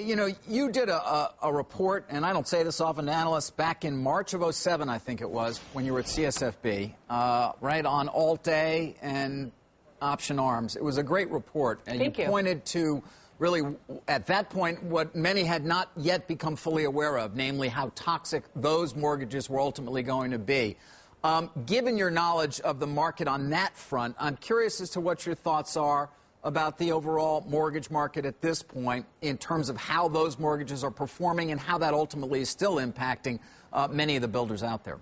you know, you did a report, and I don't say this often to analysts, back in March of '07, I think it was, when you were at CSFB, right, on Alt-A and option arms. It was a great report. And Thank you. Pointed to, really, at that point, what many had not yet become fully aware of, namely how toxic those mortgages were ultimately going to be. Given your knowledge of the market on that front, I'm curious as to what your thoughts are about the overall mortgage market at this point in terms of how those mortgages are performing and how that ultimately is still impacting many of the builders out there.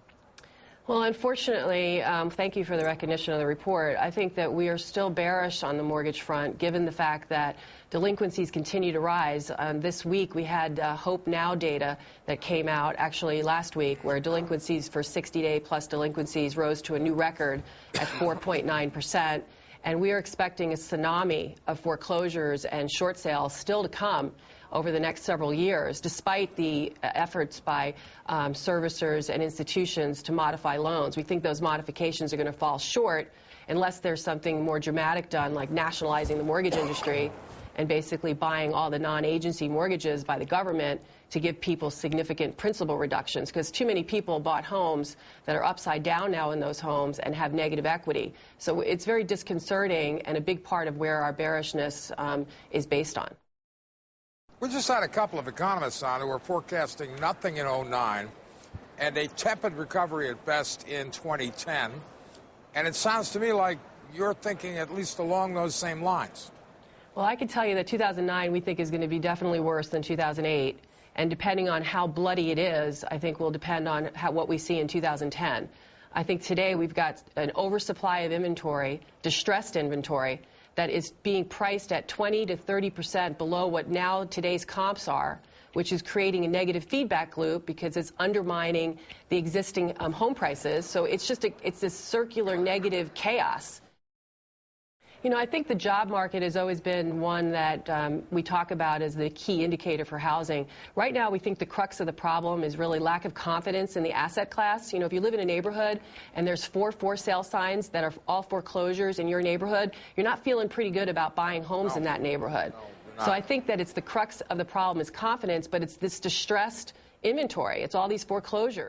Well, unfortunately, thank you for the recognition of the report. I think that we are still bearish on the mortgage front, given the fact that delinquencies continue to rise. This week, we had Hope Now data that came out, actually last week, where delinquencies for 60-day plus delinquencies rose to a new record at 4.9%. And we are expecting a tsunami of foreclosures and short sales still to come over the next several years, despite the efforts by servicers and institutions to modify loans. We think those modifications are going to fall short unless there's something more dramatic done, like nationalizing the mortgage industry and basically buying all the non-agency mortgages by the government to give people significant principal reductions, because too many people bought homes that are upside down now in those homes and have negative equity. So it's very disconcerting and a big part of where our bearishness is based on. We just had a couple of economists on who were forecasting nothing in '09 and a tepid recovery at best in 2010. And it sounds to me like you're thinking at least along those same lines. Well, I can tell you that 2009 we think is going to be definitely worse than 2008. And depending on how bloody it is, I think will depend on what we see in 2010. I think today we've got an oversupply of inventory, distressed inventory, that is being priced at 20 to 30% below what now today's comps are, which is creating a negative feedback loop because it's undermining the existing home prices. So it's just it's this circular negative chaos. You know, I think the job market has always been one that we talk about as the key indicator for housing. Right now, we think the crux of the problem is really lack of confidence in the asset class. You know, if you live in a neighborhood and there's 4 for-sale signs that are all foreclosures in your neighborhood, you're not feeling pretty good about buying homes in that neighborhood. So I think that it's the crux of the problem is confidence, but it's this distressed inventory. It's all these foreclosures.